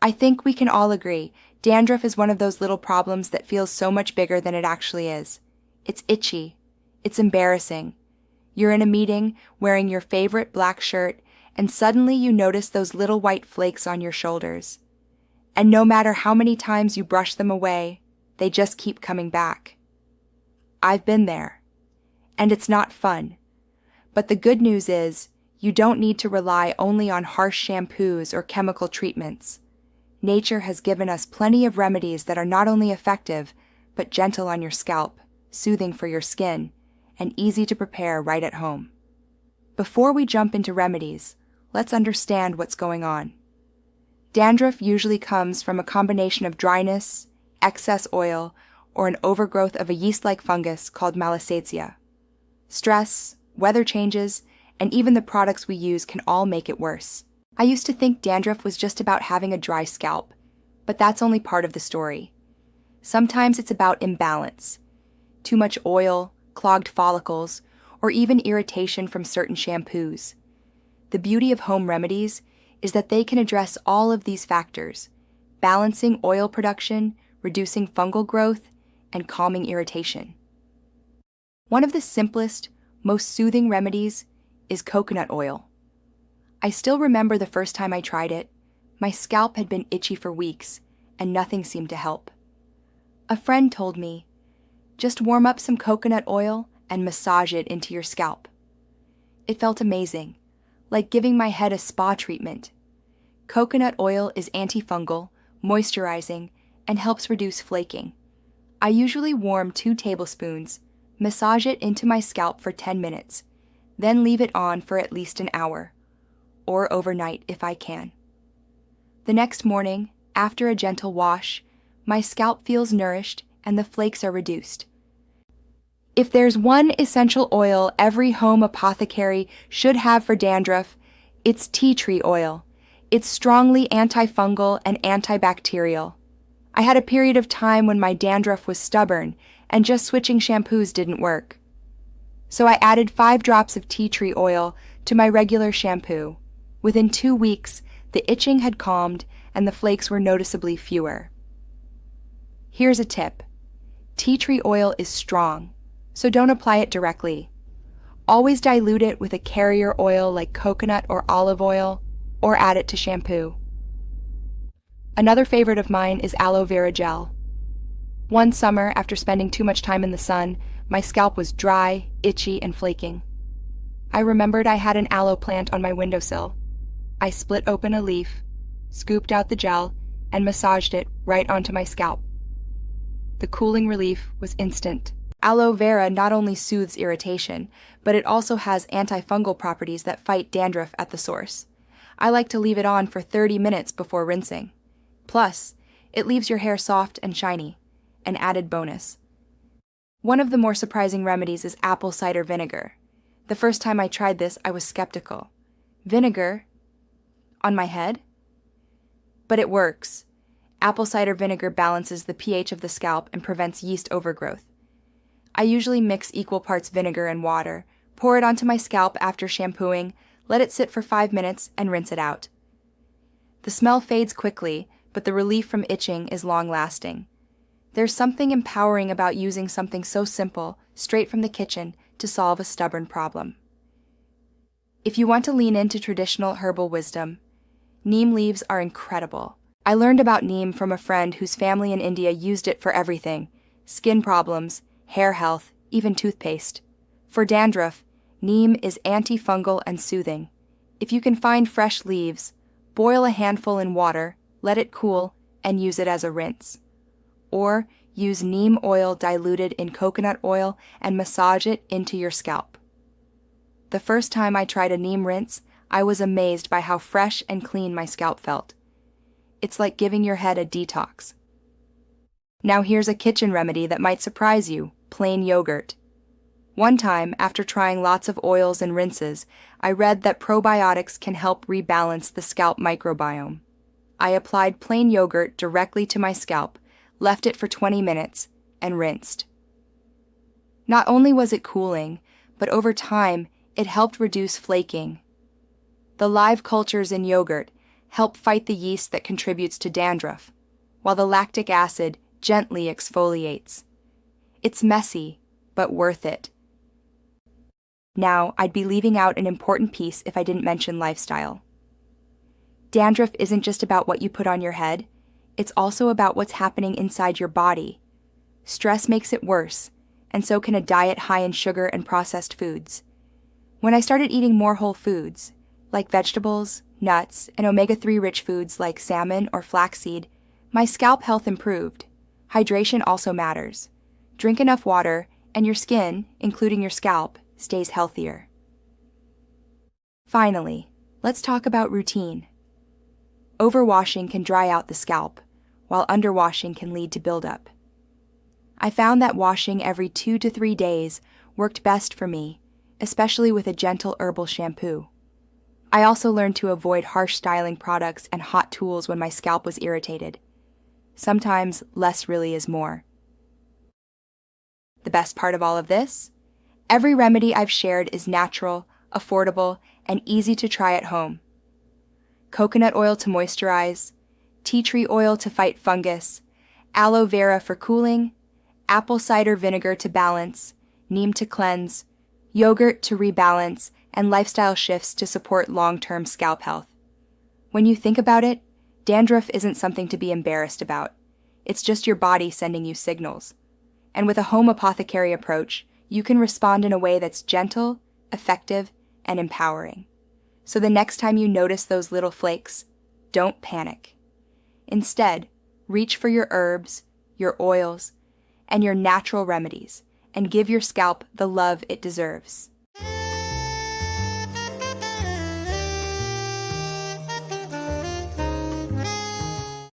I think we can all agree, dandruff is one of those little problems that feels so much bigger than it actually is. It's itchy. It's embarrassing. You're in a meeting, wearing your favorite black shirt, and suddenly you notice those little white flakes on your shoulders. And no matter how many times you brush them away, they just keep coming back. I've been there. And it's not fun. But the good news is, you don't need to rely only on harsh shampoos or chemical treatments. Nature has given us plenty of remedies that are not only effective, but gentle on your scalp, soothing for your skin, and easy to prepare right at home. Before we jump into remedies, let's understand what's going on. Dandruff usually comes from a combination of dryness, excess oil, or an overgrowth of a yeast-like fungus called Malassezia. Stress, weather changes, and even the products we use can all make it worse. I used to think dandruff was just about having a dry scalp, but that's only part of the story. Sometimes it's about imbalance. Too much oil, clogged follicles, or even irritation from certain shampoos. The beauty of home remedies is that they can address all of these factors, balancing oil production, reducing fungal growth, and calming irritation. One of the simplest, most soothing remedies is coconut oil. I still remember the first time I tried it. My scalp had been itchy for weeks, and nothing seemed to help. A friend told me, just warm up some coconut oil and massage it into your scalp. It felt amazing, like giving my head a spa treatment. Coconut oil is antifungal, moisturizing, and helps reduce flaking. I usually warm 2 tablespoons, massage it into my scalp for 10 minutes, then leave it on for at least an hour, or overnight if I can. The next morning, after a gentle wash, my scalp feels nourished and the flakes are reduced. If there's one essential oil every home apothecary should have for dandruff, it's tea tree oil. It's strongly antifungal and antibacterial. I had a period of time when my dandruff was stubborn and just switching shampoos didn't work. So I added 5 drops of tea tree oil to my regular shampoo. Within 2 weeks, the itching had calmed and the flakes were noticeably fewer. Here's a tip. Tea tree oil is strong, so don't apply it directly. Always dilute it with a carrier oil like coconut or olive oil, or add it to shampoo. Another favorite of mine is aloe vera gel. One summer, after spending too much time in the sun, my scalp was dry, itchy, and flaking. I remembered I had an aloe plant on my windowsill. I split open a leaf, scooped out the gel, and massaged it right onto my scalp. The cooling relief was instant. Aloe vera not only soothes irritation, but it also has antifungal properties that fight dandruff at the source. I like to leave it on for 30 minutes before rinsing. Plus, it leaves your hair soft and shiny, an added bonus. One of the more surprising remedies is apple cider vinegar. The first time I tried this, I was skeptical. Vinegar? On my head? But it works. Apple cider vinegar balances the pH of the scalp and prevents yeast overgrowth. I usually mix equal parts vinegar and water, pour it onto my scalp after shampooing, let it sit for 5 minutes, and rinse it out. The smell fades quickly, but the relief from itching is long-lasting. There's something empowering about using something so simple, straight from the kitchen, to solve a stubborn problem. If you want to lean into traditional herbal wisdom, neem leaves are incredible. I learned about neem from a friend whose family in India used it for everything: skin problems, hair health, even toothpaste. For dandruff, neem is antifungal and soothing. If you can find fresh leaves, boil a handful in water, let it cool, and use it as a rinse. Or use neem oil diluted in coconut oil and massage it into your scalp. The first time I tried a neem rinse, I was amazed by how fresh and clean my scalp felt. It's like giving your head a detox. Now here's a kitchen remedy that might surprise you: plain yogurt. One time, after trying lots of oils and rinses, I read that probiotics can help rebalance the scalp microbiome. I applied plain yogurt directly to my scalp, left it for 20 minutes, and rinsed. Not only was it cooling, but over time, it helped reduce flaking. The live cultures in yogurt help fight the yeast that contributes to dandruff, while the lactic acid gently exfoliates. It's messy, but worth it. Now, I'd be leaving out an important piece if I didn't mention lifestyle. Dandruff isn't just about what you put on your head, it's also about what's happening inside your body. Stress makes it worse, and so can a diet high in sugar and processed foods. When I started eating more whole foods, like vegetables, nuts, and omega-3 rich foods like salmon or flaxseed, my scalp health improved. Hydration also matters. Drink enough water, and your skin, including your scalp, stays healthier. Finally, let's talk about routine. Overwashing can dry out the scalp, while underwashing can lead to buildup. I found that washing every 2 to 3 days worked best for me, especially with a gentle herbal shampoo. I also learned to avoid harsh styling products and hot tools when my scalp was irritated. Sometimes less really is more. The best part of all of this? Every remedy I've shared is natural, affordable, and easy to try at home. Coconut oil to moisturize, tea tree oil to fight fungus, aloe vera for cooling, apple cider vinegar to balance, neem to cleanse, yogurt to rebalance, and lifestyle shifts to support long-term scalp health. When you think about it, dandruff isn't something to be embarrassed about. It's just your body sending you signals. And with a home apothecary approach, you can respond in a way that's gentle, effective, and empowering. So the next time you notice those little flakes, don't panic. Instead, reach for your herbs, your oils, and your natural remedies, and give your scalp the love it deserves.